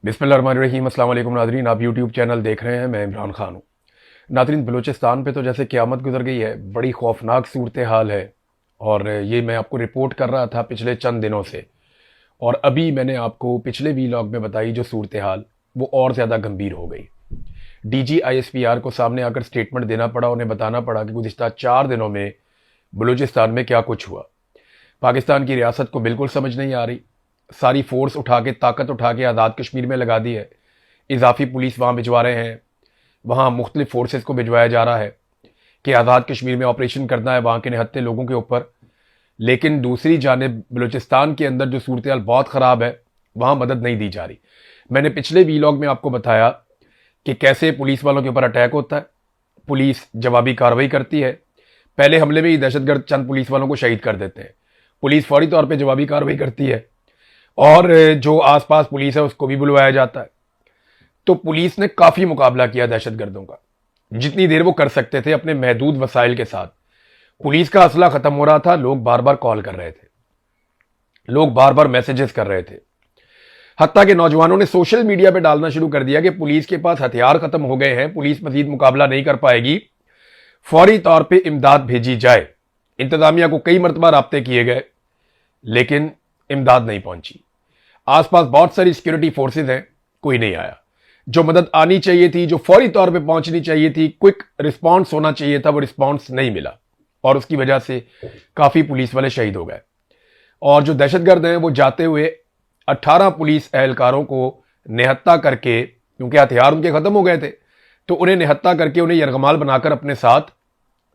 बिस्मिल्लाहिर्रहमानिर्रहीम। अस्सलाम वालेकुम नाज़रीन, आप यूट्यूब चैनल देख रहे हैं। मैं इमरान खान हूँ। नाज़रीन, बलूचिस्तान पे तो जैसे क़यामत गुजर गई है, बड़ी खौफनाक सूरत हाल है। और ये मैं आपको रिपोर्ट कर रहा था पिछले चंद दिनों से, और अभी मैंने आपको पिछले वीलॉग में बताई जो सूरत हाल, वो और ज़्यादा गंभीर हो गई। DG ISPR को सामने आकर स्टेटमेंट देना पड़ा, उन्हें बताना पड़ा कि गुज़िश्ता 4 दिनों में बलूचिस्तान में क्या कुछ हुआ। पाकिस्तान की रियासत को बिल्कुल समझ नहीं आ रही। सारी फोर्स उठा के, ताकत उठा के आज़ाद कश्मीर में लगा दी है। इजाफी पुलिस वहाँ भिजवा रहे हैं, वहाँ मुख्तलिफ फोर्सेस को भिजवाया जा रहा है कि आज़ाद कश्मीर में ऑपरेशन करना है वहाँ के निहत्थे लोगों के ऊपर। लेकिन दूसरी जानिब बलूचिस्तान के अंदर जो सूरत हाल बहुत ख़राब है, वहाँ मदद नहीं दी जा रही। मैंने पिछले वीलॉग में आपको बताया कि कैसे पुलिस वालों के ऊपर अटैक होता है, पुलिस जवाबी कार्रवाई करती है। पहले हमले में ही दहशतगर्द चंद पुलिस वालों को शहीद कर देते हैं, पुलिस फौरी तौर पर जवाबी कार्रवाई करती है, और जो आसपास पुलिस है उसको भी बुलवाया जाता है। तो पुलिस ने काफ़ी मुकाबला किया दहशतगर्दों का, जितनी देर वो कर सकते थे अपने महदूद वसाइल के साथ। पुलिस का असला खत्म हो रहा था, लोग बार बार कॉल कर रहे थे, लोग बार बार मैसेजेस कर रहे थे। हत्ता के नौजवानों ने सोशल मीडिया पे डालना शुरू कर दिया कि पुलिस के पास हथियार खत्म हो गए हैं, पुलिस मजीद मुकाबला नहीं कर पाएगी, फौरी तौर पे इमदाद भेजी जाए। इंतजामिया को कई मरतबा राब्ते किए गए, लेकिन इमदाद नहीं पहुंची। आसपास बहुत सारी सिक्योरिटी फोर्सेज हैं, कोई नहीं आया। जो मदद आनी चाहिए थी, जो फौरी तौर पे पहुंचनी चाहिए थी, क्विक रिस्पांस होना चाहिए था, वो रिस्पांस नहीं मिला, और उसकी वजह से काफी पुलिस वाले शहीद हो गए। और जो दहशतगर्द हैं वो जाते हुए 18 पुलिस एहलकारों को निहत्ता करके, क्योंकि हथियार उनके खत्म हो गए थे, तो उन्हें निहत्ता करके उन्हें यरगमाल बनाकर अपने साथ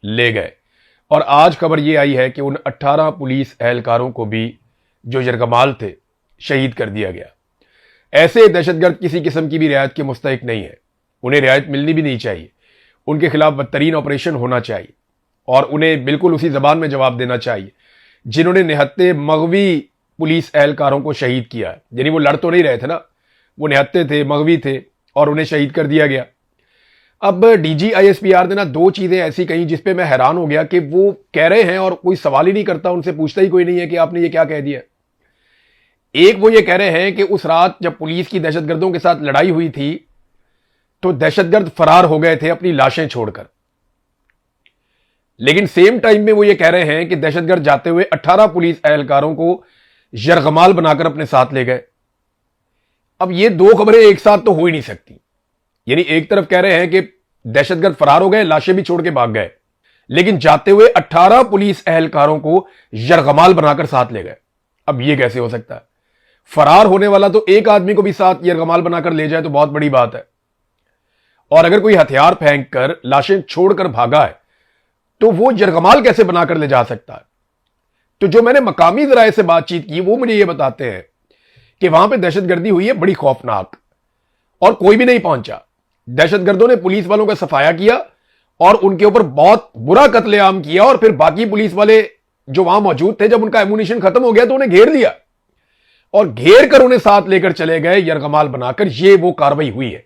ले गए। और आज खबर यह आई है कि उन 18 पुलिस एहलकारों को भी जो यरगमाल थे, शहीद कर दिया गया। ऐसे दहशतगर्द किसी किस्म की भी रियायत के मुस्तहिक नहीं है, उन्हें रियायत मिलनी भी नहीं चाहिए। उनके खिलाफ बदतरीन ऑपरेशन होना चाहिए, और उन्हें बिल्कुल उसी जबान में जवाब देना चाहिए जिन्होंने निहत्ते मगवी पुलिस एहलकारों को शहीद किया। यानी वो लड़ तो नहीं रहे थे ना, वो निहत्ते थे, मगवी थे, और उन्हें शहीद कर दिया गया। अब DG ISPR ने ना 2 चीजें ऐसी कही जिसपे मैं हैरान हो गया कि वो कह रहे हैं और कोई सवाल ही नहीं करता, उनसे पूछता ही कोई नहीं है कि आपने ये क्या कह दिया। एक, वो ये कह रहे हैं कि उस रात जब पुलिस की दहशतगर्दों के साथ लड़ाई हुई थी, तो दहशतगर्द फरार हो गए थे अपनी लाशें छोड़कर। लेकिन सेम टाइम में वो ये कह रहे हैं कि दहशतगर्द जाते हुए 18 पुलिस एहलकारों को यरगमाल बनाकर अपने साथ ले गए। अब ये 2 खबरें एक साथ तो हो ही नहीं सकती। यानी एक तरफ कह रहे हैं कि दहशतगर्द फरार हो गए, लाशें भी छोड़ के भाग गए, लेकिन जाते हुए 18 पुलिस एहलकारों को यरगमाल बनाकर साथ ले गए। अब ये कैसे हो सकता है? फरार होने वाला तो एक आदमी को भी साथ यरगमाल बनाकर ले जाए तो बहुत बड़ी बात है, और अगर कोई हथियार फेंक कर लाशें छोड़कर भागा है, तो वो यरगमाल कैसे बनाकर ले जा सकता है? तो जो मैंने मकामी जराये से बातचीत की, वो मुझे ये बताते हैं कि वहां पे दहशतगर्दी हुई है बड़ी खौफनाक, और कोई भी नहीं पहुंचा। दहशतगर्दों ने पुलिस वालों का सफाया किया और उनके ऊपर बहुत बुरा कत्लेआम किया, और फिर बाकी पुलिस वाले जो वहां मौजूद थे, जब उनका एमुनिशन खत्म हो गया तो उन्हें घेर लिया, और घेर कर उन्हें साथ लेकर चले गए यरगमाल बनाकर। ये वो कार्रवाई हुई है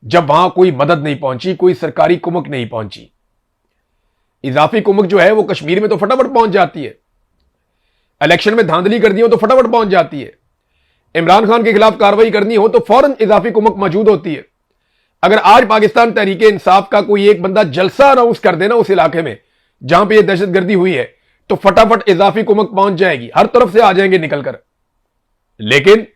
जब वहां कोई मदद नहीं पहुंची, कोई सरकारी कुमक नहीं पहुंची। इजाफी कुमक जो है वो कश्मीर में तो फटाफट पहुंच जाती है, इलेक्शन में धांधली कर दी हो तो फटाफट पहुंच जाती है, इमरान खान के खिलाफ कार्रवाई करनी हो तो फौरन इजाफी कुमक मौजूद होती है। अगर आज पाकिस्तान तहरीके इंसाफ का कोई एक बंदा जलसा अनाउंस कर देना उस इलाके में जहां पे ये दहशतगर्दी हुई है, तो फटाफट इजाफी कुमक पहुंच जाएगी, हर तरफ से आ जाएंगे निकलकर। लेकिन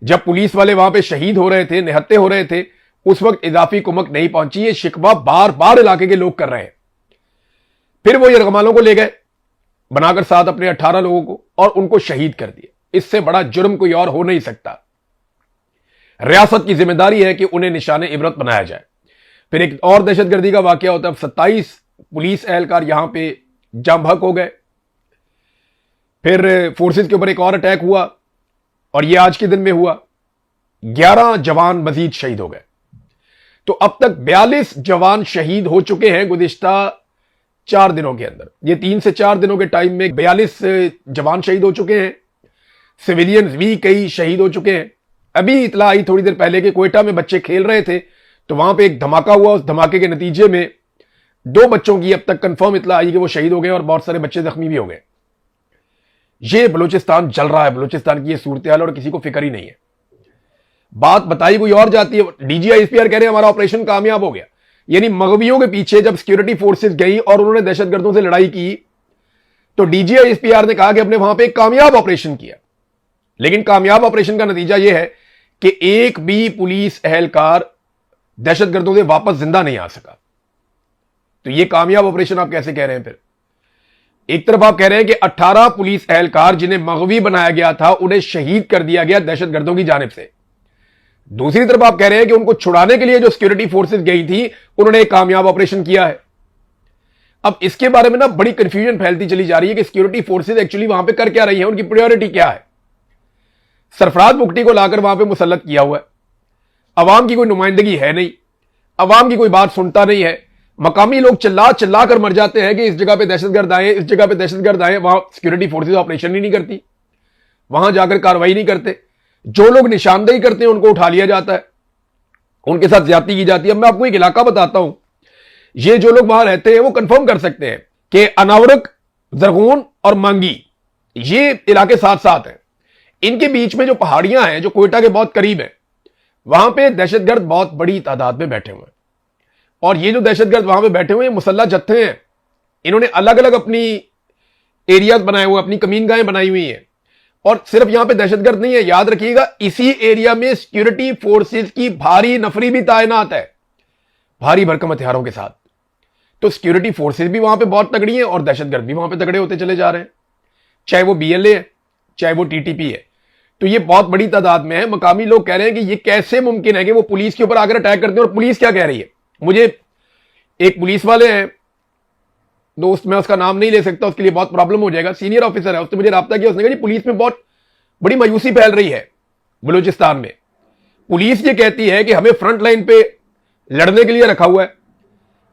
जब पुलिस वाले वहां पे शहीद हो रहे थे, निहत्ते हो रहे थे, उस वक्त इजाफी कुमक नहीं पहुंची। ये शिकवा बार बार इलाके के लोग कर रहे हैं। फिर वो यरगमालों को ले गए बनाकर साथ अपने 18 लोगों को, और उनको शहीद कर दिया। इससे बड़ा जुर्म कोई और हो नहीं सकता। रियासत की जिम्मेदारी है कि उन्हें निशाने इबरत बनाया जाए। फिर एक और दहशतगर्दी का वाकया होता है। 27 पुलिस एहलकार यहां पे जाम बहक हो गए। फिर फोर्सेस के ऊपर एक और अटैक हुआ, और यह आज के दिन में हुआ। 11 जवान मजीद शहीद हो गए। तो अब तक 42 जवान शहीद हो चुके हैं गुज़िश्ता 4 दिनों के अंदर। ये 3 से 4 दिनों के टाइम में 42 जवान शहीद हो चुके हैं। सिविलियंस भी कई शहीद हो चुके हैं। अभी इतला आई थोड़ी देर पहले कि क्वेटा में बच्चे खेल रहे थे, तो वहां पे एक धमाका हुआ। उस धमाके के नतीजे में 2 बच्चों की अब तक कंफर्म इतला आई कि वो शहीद हो गए, और बहुत सारे बच्चे जख्मी भी हो गए। ये बलूचिस्तान जल रहा है, बलूचिस्तान की ये सूरत हाल, और किसी को फिक्र ही नहीं है। बात बताई कोई और जाती है। डीजीआईएसपीआर कह रहे हैं हमारा ऑपरेशन कामयाब हो गया। यानी मगवियों के पीछे जब सिक्योरिटी फोर्सेस गई और उन्होंने दहशतगर्दों से लड़ाई की तो डीजीआईएसपीआर ने कहा कि हमने वहां पे एक कामयाब ऑपरेशन किया। लेकिन कामयाब ऑपरेशन का नतीजा यह है कि एक भी पुलिस एहलकार दहशतगर्दों से वापस जिंदा नहीं आ सका। तो यह कामयाब ऑपरेशन आप कैसे कह रहे हैं? फिर एक तरफ आप कह रहे हैं कि 18 पुलिस एहलकार जिन्हें मगवी बनाया गया था उन्हें शहीद कर दिया गया दहशतगर्दों की जानिब से। दूसरी तरफ आप कह रहे हैं कि उनको छुड़ाने के लिए जो सिक्योरिटी फोर्सेस गई थी उन्होंने एक कामयाब ऑपरेशन किया है। अब इसके बारे में ना बड़ी कंफ्यूजन फैलती चली जा रही है कि सिक्योरिटी फोर्सेस एक्चुअली वहां पे कर क्या रही है, उनकी प्रायोरिटी क्या है। सरफराज मुफ्ती को लाकर वहां पे मुसल्लत किया हुआ है, अवाम की कोई नुमाइंदगी है नहीं, अवाम की कोई बात सुनता नहीं है। मकामी लोग चिल्ला चिल्ला कर मर जाते हैं कि इस जगह पे दहशतगर्द आए, इस जगह पे दहशतगर्द आए, वहां सिक्योरिटी फोर्सेस ऑपरेशन ही नहीं करती, वहां जाकर कार्रवाई नहीं करते। जो लोग निशानदेही करते हैं उनको उठा लिया जाता है, उनके साथ ज्यादती की जाती है। अब मैं आपको एक इलाका बताता हूं, ये जो लोग वहां रहते हैं वो कंफर्म कर सकते हैं कि अनावरक, जरगून और मांगी ये इलाके साथ साथ हैं। इनके बीच में जो पहाड़ियां हैं जो कोयटा के बहुत करीब है, वहां पे दहशतगर्द बहुत बड़ी तादाद में बैठे हुए हैं। और ये जो दहशतगर्द वहां पे बैठे हुए हैं मुसल्लह जत्थे हैं, इन्होंने अलग अलग अपनी एरियाज बनाए हुए, अपनी कमीनगाहें बनाई हुई हैं। और सिर्फ यहां पे दहशतगर्द नहीं है, याद रखिएगा इसी एरिया में सिक्योरिटी फोर्सेस की भारी नफरी भी तैनात है, भारी भरकम हथियारों के साथ। तो सिक्योरिटी फोर्सेस भी वहां पे बहुत तगड़ी हैं और दहशतगर्द भी वहां पे तगड़े होते चले जा रहे हैं, चाहे वो बीएलए है चाहे वो टीटीपी है। तो ये बहुत बड़ी तादाद में है। मकामी लोग कह रहे हैं कि ये कैसे मुमकिन है कि वो पुलिस के ऊपर आकर अटैक करते हैं। और पुलिस क्या कह रही है, मुझे एक पुलिस वाले हैं दोस्त, मैं उसका नाम नहीं ले सकता, उसके लिए बहुत प्रॉब्लम हो जाएगा, सीनियर ऑफिसर है, उसने मुझे राब्ता किया, उसने कहा जी पुलिस में बहुत बड़ी मायूसी फैल रही है बलूचिस्तान में। पुलिस ये कहती है कि हमें फ्रंट लाइन पे लड़ने के लिए रखा हुआ है,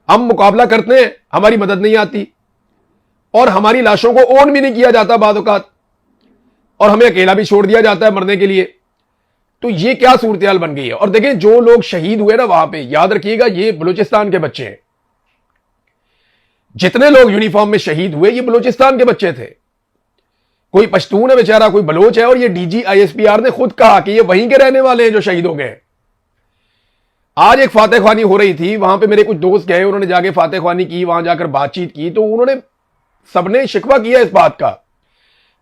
हम मुकाबला करते हैं, हमारी मदद नहीं आती और हमारी लाशों को ओन भी नहीं किया जाता बाद औकात, और हमें अकेला भी छोड़ दिया जाता है मरने के लिए। तो ये क्या सूरत बन गई है। और देखें जो लोग शहीद हुए ना वहां पे, याद रखिएगा ये बलूचिस्तान के बच्चे हैं। जितने लोग यूनिफॉर्म में शहीद हुए ये बलूचिस्तान के बच्चे थे। कोई पश्तून है बेचारा, कोई बलोच है, और ये डीजीआईएसपीआर ने खुद कहा कि ये वहीं के रहने वाले हैं जो शहीद हो गए। आज एक फातह ख्वानी हो रही थी, वहां पे मेरे कुछ दोस्त गए, उन्होंने जाके फातह ख्वानी की, वहां जाकर बातचीत की, तो उन्होंने सबने शिकवा किया इस बात का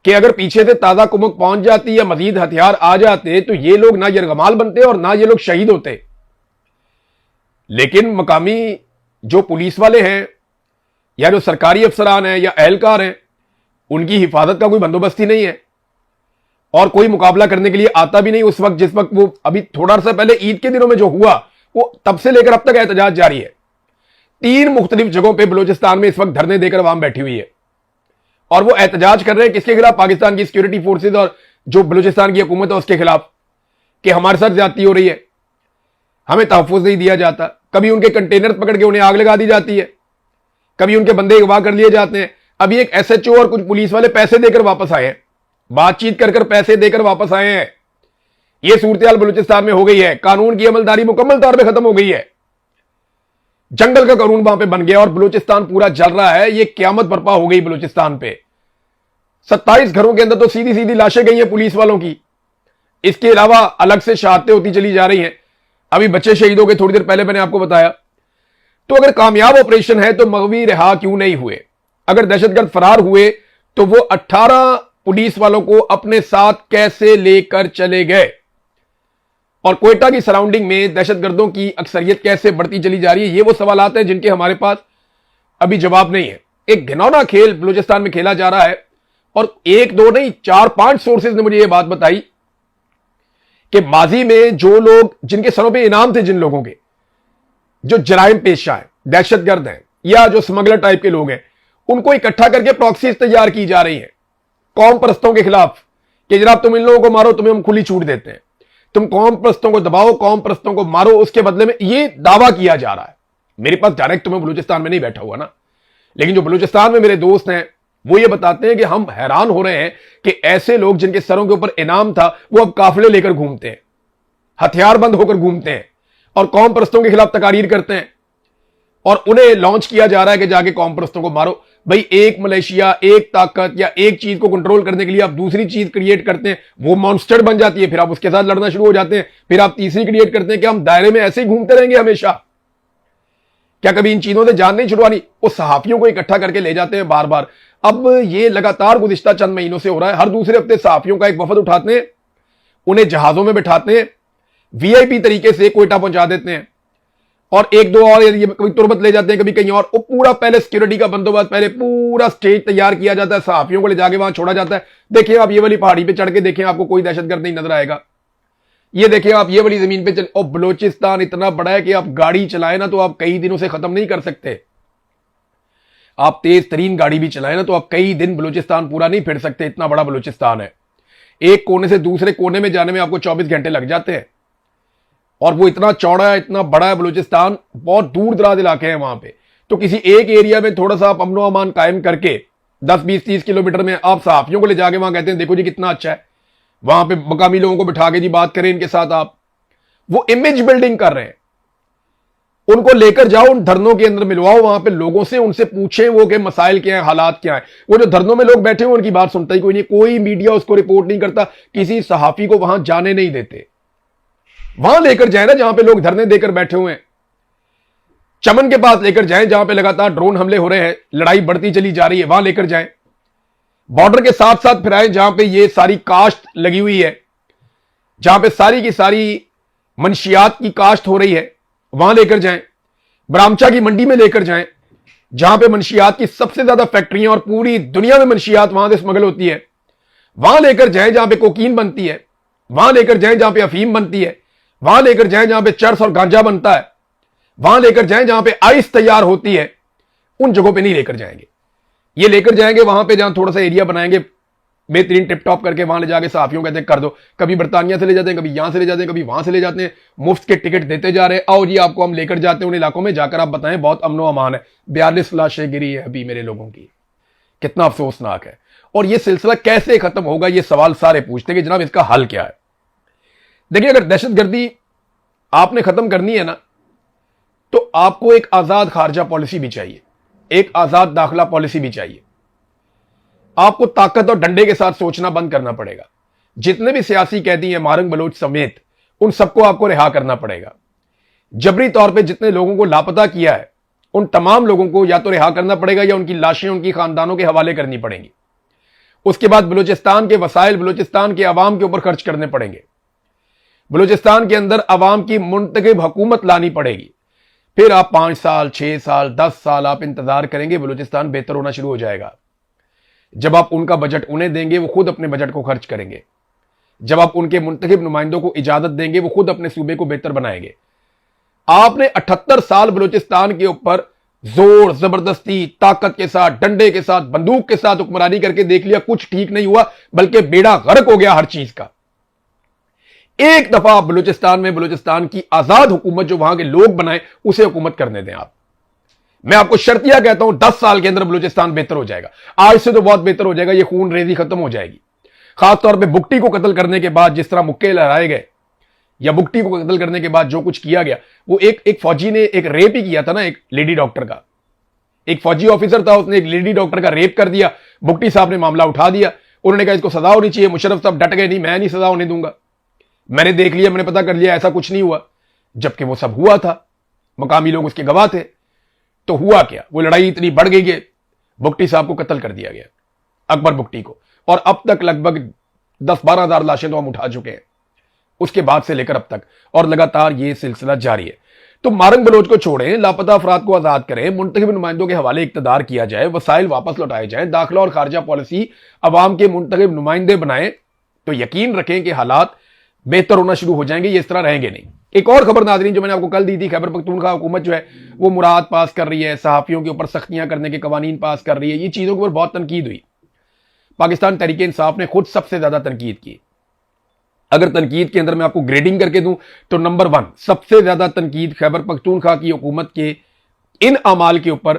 कि अगर पीछे से ताजा कुमक पहुंच जाती या मजीद हथियार आ जाते तो ये लोग ना यरगमाल बनते और ना ये लोग शहीद होते। लेकिन मकामी जो पुलिस वाले हैं या जो सरकारी अफसरान हैं या एहलकार हैं, उनकी हिफाजत का कोई बंदोबस्त ही नहीं है और कोई मुकाबला करने के लिए आता भी नहीं उस वक्त जिस वक्त वो अभी थोड़ा सा पहले ईद के दिनों में जो हुआ वो तब से लेकर अब तक एहतजाज जारी है। 3 मुख्तलिफ जगहों पे बलूचिस्तान में इस वक्त धरने देकर आवाम बैठी हुई है और वो एहतजाज कर रहे हैं किसके खिलाफ? पाकिस्तान की सिक्योरिटी फोर्सेज और जो बलूचिस्तान की हुकूमत है उसके खिलाफ, कि हमारे साथ ज्यादती हो रही है, हमें तहफ़्फ़ुज़ नहीं दिया जाता। कभी उनके कंटेनर पकड़ के उन्हें आग लगा दी जाती है, कभी उनके बंदे अगवा कर लिए जाते हैं। अभी एक एसएचओ और कुछ पुलिस वाले पैसे देकर वापस आए हैं, बातचीत कर पैसे देकर वापस आए हैं। यह सूरत बलूचिस्तान में हो गई है। कानून की अमलदारी मुकम्मल तौर पर खत्म हो गई है, जंगल का कानून वहां पे बन गया और बलूचिस्तान पूरा जल रहा है। ये क्यामत बर्पा हो गई बलूचिस्तान पे। 27 घरों के अंदर तो सीधी सीधी लाशें गई हैं पुलिस वालों की। इसके अलावा अलग से शहादतें होती चली जा रही हैं। अभी बच्चे शहीद हो गए, थोड़ी देर पहले मैंने आपको बताया। तो अगर कामयाब ऑपरेशन है तो मगवी रिहा क्यों नहीं हुए? अगर दहशतगर्द फरार हुए तो वो 18 पुलिस वालों को अपने साथ कैसे लेकर चले गए? और कोयटा की सराउंडिंग में दहशतगर्दों की अक्सरियत कैसे बढ़ती चली जा रही है? ये वो सवालात हैं जिनके हमारे पास अभी जवाब नहीं है। एक घिनौना खेल बलूचिस्तान में खेला जा रहा है और 1 2 नहीं 4-5 सोर्सेज ने मुझे यह बात बताई कि माजी में जो लोग जिनके सरों पे इनाम थे, जिन लोगों के जो जराइम पेशा है, दहशतगर्द हैं या जो स्मगलर टाइप के लोग हैं, उनको इकट्ठा करके प्रॉक्सीज तैयार की जा रही हैं कौम परस्तों के खिलाफ कि जनाब तुम इन लोगों को मारो, तुम्हें हम खुली छूट देते हैं, तुम कौम परस्तों को दबाओ, कौम परस्तों को मारो, उसके बदले में ये दावा किया जा रहा है। मेरे पास डायरेक्ट तुम्हें बलूचिस्तान में नहीं बैठा हुआ ना, लेकिन जो बलूचिस्तान में मेरे दोस्त हैं वो ये बताते हैं कि हम हैरान हो रहे हैं कि ऐसे लोग जिनके सरों के ऊपर इनाम था वो अब काफिले लेकर घूमते हैं, हथियारबंद होकर घूमते हैं और कौम परस्तों के खिलाफ तकारीर करते हैं और उन्हें लॉन्च किया जा रहा है कि जाके कौम परस्तों को मारो। भाई एक मलेशिया, एक ताकत या एक चीज को कंट्रोल करने के लिए आप दूसरी चीज क्रिएट करते हैं, वो मॉन्स्टर बन जाती है, फिर आप उसके साथ लड़ना शुरू हो जाते हैं, फिर आप तीसरी क्रिएट करते हैं कि हम दायरे में ऐसे ही घूमते रहेंगे हमेशा। क्या कभी इन चीजों से जान नहीं छुड़वानी? वो सहाफियों को इकट्ठा करके ले जाते हैं बार बार। अब ये लगातार गुज़िश्ता चंद महीनों से हो रहा है। हर दूसरे हफ्ते सहाफियों का एक वफद उठाते हैं, उन्हें जहाजों में बैठाते हैं, वीआईपी तरीके से कोयटा पहुंचा देते हैं, और एक दो और कभी तुरबत ले जाते हैं, कभी कहीं और। वो पूरा पहले सिक्योरिटी का बंदोबस्त, पहले पूरा स्टेज तैयार किया जाता है, सहाफियों को ले जाके वहां छोड़ा जाता है। देखिए आप ये वाली पहाड़ी पे चढ़ के देखें, आपको कोई दहशतगर्द नहीं नजर आएगा। ये देखिए आप ये वाली जमीन पे चल, और बलूचिस्तान इतना बड़ा है कि आप गाड़ी चलाए ना तो आप कई दिनों से खत्म नहीं कर सकते। आप तेज तरीन गाड़ी भी चलाए ना तो आप कई दिन बलूचिस्तान पूरा नहीं फिर सकते, इतना बड़ा बलूचिस्तान है। एक कोने से दूसरे कोने में जाने में आपको 24 घंटे लग जाते हैं, और वो इतना चौड़ा है, इतना बड़ा है बलूचिस्तान, बहुत दूर दराज इलाके हैं वहां पे। तो किसी एक एरिया में थोड़ा सा आप अमनो अमान कायम करके 10, 20, 30 किलोमीटर में आप सहाफियों को ले जाके वहां कहते हैं देखो जी कितना अच्छा है, वहां पे मकामी लोगों को बिठा के जी बात करें इनके साथ। आप वो इमेज बिल्डिंग कर रहे हैं। उनको लेकर जाओ, उन धरनों के अंदर मिलवाओ वहां पे लोगों से, उनसे पूछें वो के मसाइल क्या है, हालात क्या है। वो जो धरनों में लोग बैठे हुए उनकी बात सुनता ही कोई नहीं, कोई मीडिया उसको रिपोर्ट नहीं करता, किसी सहाफी को वहां जाने नहीं देते। वहां लेकर जाए ना जहां पे लोग धरने देकर बैठे हुए हैं, चमन के पास लेकर जाएं जहां पे लगातार ड्रोन हमले हो रहे हैं, लड़ाई बढ़ती चली जा रही है, वहां लेकर जाएं। बॉर्डर के साथ साथ फिर आए जहां पे ये सारी काश्त लगी हुई है, जहां पे सारी की सारी मंशियात की काश्त हो रही है, वहां लेकर जाएं। ब्राह्मचा की मंडी में लेकर जाएं जहां पे मंशियात की सबसे ज्यादा फैक्ट्रियां और पूरी दुनिया में मंशियात वहां से स्मगल होती है। वहां लेकर जाएं जहां पे कोकीन बनती है, वहां लेकर जाएं जहां पे अफीम बनती है, वहां लेकर जाएं जहां पे चरस और गांजा बनता है, वहां लेकर जाएं जहां पे आइस तैयार होती है। उन जगहों पे नहीं लेकर जाएंगे, ये लेकर जाएंगे वहां पे जहां थोड़ा सा एरिया बनाएंगे बेहतरीन टिप टॉप करके, वहां ले जाके सहाफियों कहते हैं कर दो। कभी बर्तानिया से ले जाते हैं, कभी यहां से ले जाते हैं, कभी वहां से ले जाते हैं, मुफ्त के टिकट देते जा रहे हैं, आओ जी आपको हम लेकर जाते हैं उन इलाकों में, जाकर आप बताएं बहुत अमनो अमान है। 42 लाशें गिरी है अभी मेरे लोगों की, कितना अफसोसनाक है। और यह सिलसिला कैसे खत्म होगा, ये सवाल सारे पूछते हैं कि जनाब इसका हल क्या है। देखिए अगर दहशतगर्दी आपने खत्म करनी है ना, तो आपको एक आजाद खारजा पॉलिसी भी चाहिए, एक आजाद दाखिला पॉलिसी भी चाहिए। आपको ताकत और डंडे के साथ सोचना बंद करना पड़ेगा। जितने भी सियासी कैदी हैं मारंग बलोच समेत, उन सबको आपको रिहा करना पड़ेगा। जबरी तौर पे जितने लोगों को लापता किया है उन तमाम लोगों को या तो रिहा करना पड़ेगा या उनकी लाशें उनकी खानदानों के हवाले करनी पड़ेंगी। उसके बाद बलूचिस्तान के वसाइल बलूचिस्तान के अवाम के ऊपर खर्च करने पड़ेंगे। बलूचिस्तान के अंदर अवाम की मुंतखब हुकूमत लानी पड़ेगी। फिर आप 5 साल 6 साल 10 साल आप इंतजार करेंगे, बलूचिस्तान बेहतर होना शुरू हो जाएगा। जब आप उनका बजट उन्हें देंगे, वो खुद अपने बजट को खर्च करेंगे। जब आप उनके मुंतखब नुमाइंदों को इजाजत देंगे, वो खुद अपने सूबे को बेहतर बनाएंगे। आपने 78 साल बलूचिस्तान के ऊपर जोर जबरदस्ती ताकत के साथ, डंडे के साथ, बंदूक के साथ हुक्मरानी करके देख लिया, कुछ ठीक नहीं हुआ, बल्कि बेड़ा गर्क हो गया हर चीज का। एक दफा आप बलूचिस्तान में बलूचिस्तान की आजाद हुकूमत जो वहां के लोग बनाए उसे हुकूमत करने दें आप। मैं आपको शर्तिया कहता हूं 10 साल के अंदर बलूचिस्तान बेहतर हो जाएगा। आज से तो बहुत बेहतर हो जाएगा, ये खून रेजी खत्म हो जाएगी। खासतौर पे बुगटी को कत्ल करने के बाद जिस तरह मुक्के लहराए गए, या बुगटी को कत्ल करने के बाद जो कुछ किया गया, वो एक फौजी ने एक रेप ही किया था ना, एक लेडी डॉक्टर का। एक फौजी ऑफिसर था, उसने एक लेडी डॉक्टर का रेप कर दिया। बुगटी साहब ने मामला उठा दिया, उन्होंने कहा इसको सजा होनी चाहिए। मुशर्रफ साहब डट गए, नहीं मैं नहीं सजा होने दूंगा, मैंने देख लिया, मैंने पता कर लिया, ऐसा कुछ नहीं हुआ। जबकि वो सब हुआ था, मकामी लोग उसके गवाह थे। तो हुआ क्या, वो लड़ाई इतनी बढ़ गई कि बुगटी साहब को कत्ल कर दिया गया, अकबर बुगटी को। और अब तक लगभग 10-12 हजार लाशें तो हम उठा चुके हैं उसके बाद से लेकर अब तक, और लगातार ये सिलसिला जारी है। तो मारंग बलोच को छोड़ें, लापता अफराद को आजाद करें, मुंतखब नुमाइंदों के हवाले इक्तदार किया जाए, वसाइल वापस लौटाए जाएं, दाखिला और खारजा पॉलिसी अवाम के मुंतखब नुमाइंदे बनाएं, तो यकीन रखें कि हालात बेहतर होना शुरू हो जाएंगे। ये इस तरह रहेंगे नहीं। एक और खबर नाज़रीन जो मैंने आपको कल दी थी, खैबर पख्तूनख्वा हुकूमत जो है वो मुराद पास कर रही है, सहाफियों के ऊपर सख्तियां करने के कवानीन पास कर रही है। ये चीजों के ऊपर बहुत तनकीद हुई। पाकिस्तान तहरीक इंसाफ ने खुद सबसे ज्यादा तनकीद की। अगर तनकीद के अंदर मैं आपको ग्रेडिंग करके दूं तो नंबर 1 सबसे ज्यादा तनकीद खैबर पख्तूनख्वा की हुकूमत के इन अमाल के ऊपर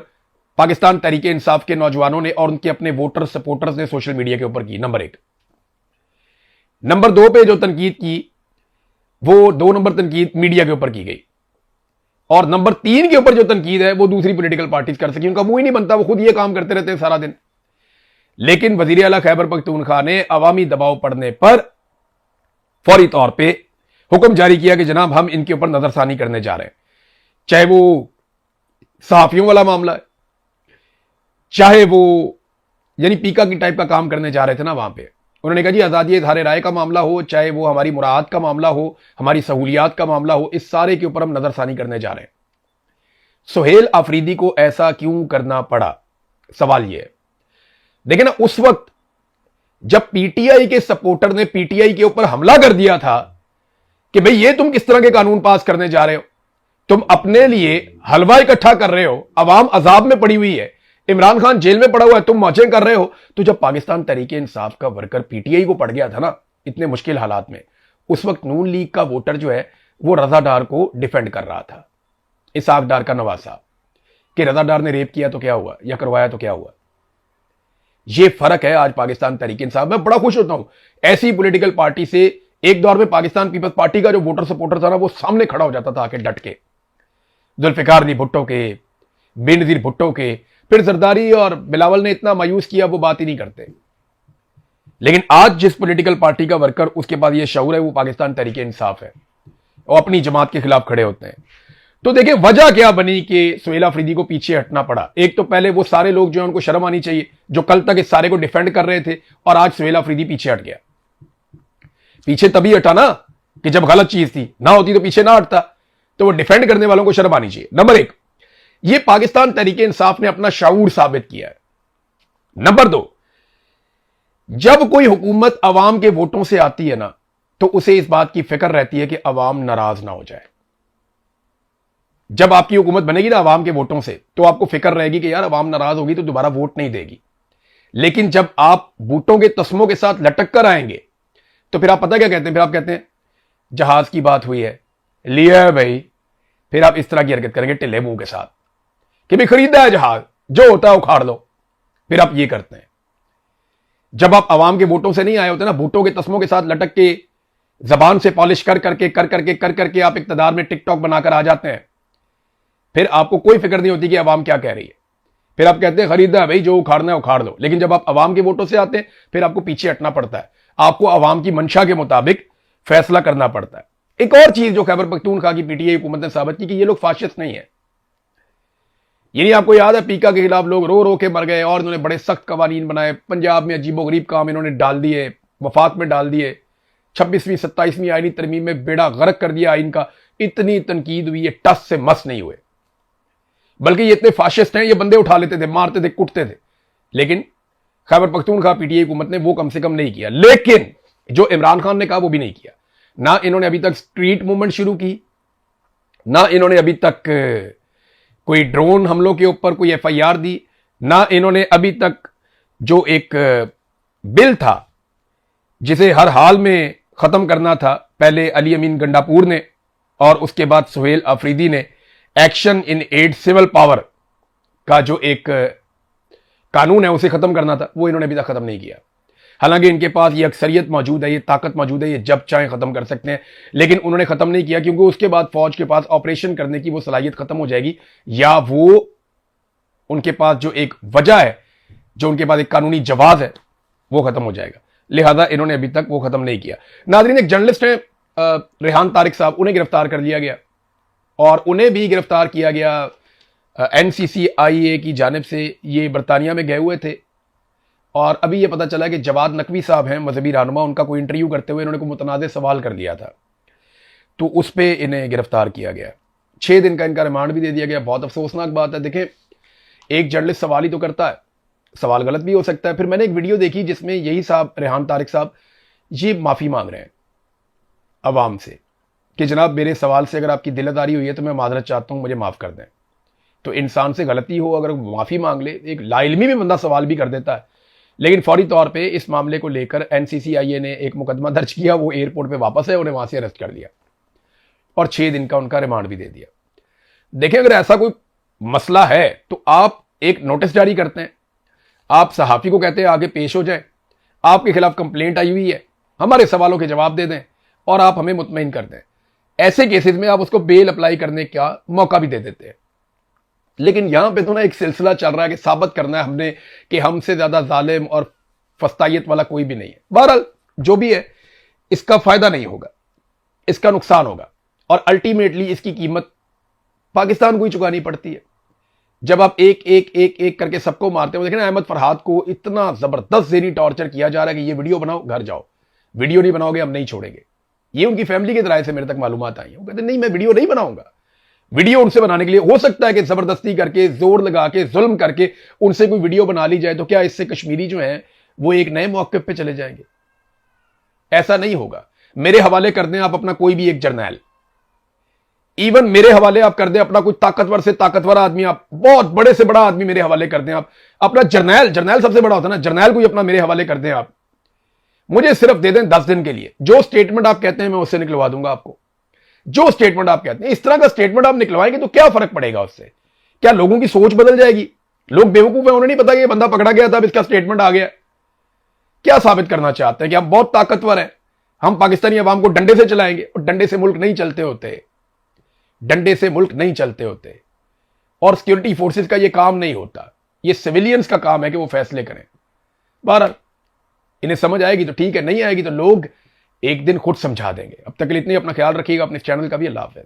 पाकिस्तान तहरीक इंसाफ के नौजवानों ने और उनके अपने वोटर सपोर्टर्स ने सोशल मीडिया के ऊपर की, नंबर 1। नंबर 2 पे जो तनकीद की, वो 2 नंबर तनकीद मीडिया के ऊपर की गई। और नंबर 3 के ऊपर जो तनकीद है वो दूसरी पॉलिटिकल पार्टीज कर सकी, उनका मुंह ही नहीं बनता, वो खुद ये काम करते रहते हैं सारा दिन। लेकिन वजीर आला खैबर पख्तूनख्वा ने अवामी दबाव पड़ने पर फौरी तौर पे हुक्म जारी किया कि जनाब हम इनके ऊपर नजरसानी करने जा रहे हैं, चाहे वो सहाफियों वाला मामला है, चाहे वो यानी पीका की टाइप का काम करने जा रहे थे ना वहां पे। उन्होंने कहा जी आजादी इज़हार राय का मामला हो, चाहे वो हमारी मुराद का मामला हो, हमारी सहूलियात का मामला हो, इस सारे के ऊपर हम नजरसानी करने जा रहे हैं। सुहेल आफरीदी को ऐसा क्यों करना पड़ा, सवाल यह है। देखिए ना, उस वक्त जब पीटीआई के सपोर्टर ने पीटीआई के ऊपर हमला कर दिया था कि भाई ये तुम किस तरह के कानून पास करने जा रहे हो, तुम अपने लिए हलवा इकट्ठा कर रहे हो, अवाम अजाब में पड़ी हुई है, इमरान खान जेल में पड़ा हुआ है, तुम मौजें कर रहे हो। तो जब पाकिस्तान तहरीक इंसाफ का वर्कर पीटीआई को पड़ गया था ना इतने मुश्किल हालात में, उस वक्त नून लीग का वोटर जो है वो रजा डार को डिफेंड कर रहा था, इसहाक डार का नवाज साहब, कि रजा डार ने रेप किया तो क्या हुआ, या करवाया तो क्या हुआ। ये फर्क है आज पाकिस्तान तहरीक इंसाफ। मैं बड़ा खुश होता हूं ऐसी पॉलिटिकल पार्टी से। एक दौर में पाकिस्तान पीपल्स पार्टी का जो वोटर सपोर्टर था ना वो सामने खड़ा हो जाता था आके डट के, जुल्फिकार अली भुट्टो के, बेनजीर भुट्टो के, फिर जरदारी और बिलावल ने इतना मायूस किया वो बात ही नहीं करते। लेकिन आज जिस पॉलिटिकल पार्टी का वर्कर उसके पास ये शऊर है वो पाकिस्तान तहरीक इंसाफ है, और अपनी जमात के खिलाफ खड़े होते हैं। तो देखिए वजह क्या बनी कि सुहेल आफरीदी को पीछे हटना पड़ा। एक तो पहले वो सारे लोग जो है उनको शर्म आनी चाहिए जो कल तक इस सारे को डिफेंड कर रहे थे, और आज सुहेल आफरीदी पीछे हट गया। पीछे तभी हटा ना कि जब गलत चीज थी, ना होती तो पीछे ना हटता। तो वो डिफेंड करने वालों को शर्म आनी चाहिए। नंबर 1, ये पाकिस्तान तहरीक इंसाफ ने अपना शऊर साबित किया है। नंबर 2, जब कोई हुकूमत अवाम के वोटों से आती है ना तो उसे इस बात की फिक्र रहती है कि अवाम नाराज ना हो जाए। जब आपकी हुकूमत बनेगी ना अवाम के वोटों से तो आपको फिक्र रहेगी कि यार अवाम नाराज होगी तो दोबारा वोट नहीं देगी। लेकिन जब आप बूटों के तस्मों के साथ लटक कर आएंगे तो फिर आप पता क्या कहते हैं, फिर आप कहते हैं जहाज की बात हुई है, लिया है भाई। फिर आप इस तरह की हरकत करेंगे टिल्ले मुंह के साथ कि भाई खरीदा है जहाज, जो होता है उखाड़ लो। फिर आप ये करते हैं। जब आप अवाम के वोटों से नहीं आए होते ना, बूटों के तस्मों के साथ लटक के जबान से पॉलिश कर करके आप इक्तदार में टिकटॉक बनाकर आ जाते हैं। फिर आपको कोई फिक्र नहीं होती कि अवाम क्या कह रही है। फिर आप कहते हैं खरीदा है भाई, जो उखाड़ना है उखाड़ लो। लेकिन जब आप अवाम के वोटों से आते हैं फिर आपको पीछे हटना पड़ता है, आपको अवाम की मंशा के मुताबिक फैसला करना पड़ता है। एक और चीज जो खैबर पख्तूनख्वा की पीटीआई हुकूमत ने साबित की कि ये लोग फाशिस्ट नहीं है। ये नहीं आपको याद है पीका के खिलाफ लोग रो रो के मर गए और इन्होंने बड़े सख्त कवानीन बनाए, पंजाब में अजीबोगरीब काम इन्होंने डाल दिए, वफाक में डाल दिए, 26वीं 27वीं आईनी तरमीम में बेड़ा गर्क कर दिया आइन का। इतनी तनकीद हुई, ये टस से मस नहीं हुए। बल्कि ये इतने फाशिस्ट हैं, ये बंदे उठा लेते थे, मारते थे, कुटते थे। लेकिन खैबर पख्तूनख्वा पीटीआई हुकूमत ने वो कम से कम नहीं किया। लेकिन जो इमरान खान ने कहा वो भी नहीं किया। ना इन्होंने अभी तक स्ट्रीट मूवमेंट शुरू की, ना इन्होंने अभी तक कोई ड्रोन हमलों के ऊपर कोई एफआईआर दी, ना इन्होंने अभी तक जो एक बिल था जिसे हर हाल में खत्म करना था, पहले अली अमीन गंडापुर ने और उसके बाद सुहेल आफरीदी ने, action in aid civil power का जो एक कानून है उसे खत्म करना था, वो इन्होंने अभी तक खत्म नहीं किया। हालांकि इनके पास ये अक्सरियत मौजूद है, ये ताकत मौजूद है, ये जब चाहे खत्म कर सकते हैं। लेकिन उन्होंने खत्म नहीं किया क्योंकि उसके बाद फौज के पास ऑपरेशन करने की वो सलाहियत खत्म हो जाएगी, या वो उनके पास जो एक वजह है, जो उनके पास एक कानूनी जवाब है, वो खत्म हो जाएगा। लिहाजा इन्होंने अभी तक वो खत्म नहीं किया। नाज़रीन, एक जर्नलिस्ट है रेहान तारिक साहब, उन्हें गिरफ्तार कर लिया गया और उन्हें भी गिरफ्तार किया गया NCCIA की जानिब से। ये बरतानिया में गए हुए थे और अभी ये पता चला कि जवाद नकवी साहब हैं मजहबी रहनुमा, उनका कोई इंटरव्यू करते हुए इन्होंने कोई मुतनाज़ सवाल कर दिया था, तो उस पर इन्हें गिरफ्तार किया गया। 6 दिन का इनका रिमांड भी दे दिया गया। बहुत अफसोसनाक बात है। देखें, एक जर्नलिस्ट सवाल ही तो करता है, सवाल गलत भी हो सकता है। फिर मैंने एक वीडियो देखी जिसमें यही साहब रेहान तारिक साहब ये माफ़ी मांग रहे हैं अवाम से कि जनाब मेरे सवाल से अगर आपकी दिलदारी हुई है तो मैं माजरत चाहता हूँ, मुझे माफ़ कर दें। तो इंसान से गलती हो, अगर माफ़ी मांग ले, एक लाइल्मी भी बंदा सवाल भी कर देता है। लेकिन फौरी तौर पे इस मामले को लेकर NCCIA ने एक मुकदमा दर्ज किया, वो एयरपोर्ट पे वापस है, उन्हें वहां से अरेस्ट कर लिया और 6 दिन का उनका रिमांड भी दे दिया। देखिए, अगर ऐसा कोई मसला है तो आप एक नोटिस जारी करते हैं, आप सहाफ़ी को कहते हैं आगे पेश हो जाए, आपके खिलाफ कंप्लेंट आई हुई है, हमारे सवालों के जवाब दे दें और आप हमें मुतमईन कर दें। ऐसे केसेस में आप उसको बेल अप्लाई करने का मौका भी दे देते हैं। लेकिन यहां पे तो ना एक सिलसिला चल रहा है कि साबित करना है हमने कि हमसे ज्यादा जालिम और फस्तायत वाला कोई भी नहीं है। बहरहाल जो भी है, इसका फायदा नहीं होगा, इसका नुकसान होगा, और अल्टीमेटली इसकी कीमत पाकिस्तान को ही चुकानी पड़ती है। जब आप एक एक एक एक करके सबको मारते हो, देखें ना, अहमद फरहाद को इतना जबरदस्त ज़हनी टॉर्चर किया जा रहा है कि ये वीडियो बनाओ, घर जाओ, वीडियो नहीं बनाओगे हम नहीं छोड़ेंगे। ये उनकी फैमिली के दराये से मेरे तक मालूमात आई है। वो कहते नहीं, मैं वीडियो नहीं बनाऊंगा। वीडियो उनसे बनाने के लिए हो सकता है कि जबरदस्ती करके, जोर लगा के, जुल्म करके उनसे कोई वीडियो बना ली जाए, तो क्या इससे कश्मीरी जो है वो एक नए मौक़िफ़ पे चले जाएंगे? ऐसा नहीं होगा। मेरे हवाले कर दें आप अपना कोई भी एक जर्नैल, इवन मेरे हवाले आप कर दें अपना कोई ताकतवर से ताकतवर आदमी, आप बहुत बड़े से बड़ा आदमी मेरे हवाले कर दें, आप अपना जर्नैल, जर्नैल सबसे बड़ा होता है ना, जर्नैल कोई अपना मेरे हवाले कर दें आप, मुझे सिर्फ दे दें 10 दिन के लिए। जो स्टेटमेंट आप कहते हैं मैं उससे निकलवा दूंगा आपको। जो स्टेटमेंट आप कहते हैं, इस तरह का स्टेटमेंट आप निकलवाएंगे तो क्या फर्क पड़ेगा उससे? क्या लोगों की सोच बदल जाएगी? लोग बेवकूफ है, उन्हें नहीं पता कि ये बंदा पकड़ा गया था, अब इसका स्टेटमेंट आ गया। क्या साबित करना चाहते हैं कि हम बहुत ताकतवर हैं, हम पाकिस्तानी अवाम को डंडे से चलाएंगे? और डंडे से मुल्क नहीं चलते होते, डंडे से मुल्क नहीं चलते होते, और सिक्योरिटी फोर्सेस का यह काम नहीं होता। यह सिविलियंस का काम है कि वो फैसले करें। बहरहाल इन्हें समझ आएगी तो ठीक है, नहीं आएगी तो लोग एक दिन खुद समझा देंगे। अब तक के लिए इतनी, अपना ख्याल रखिएगा, अपने चैनल का भी। अल्लाह हाफ़िज़।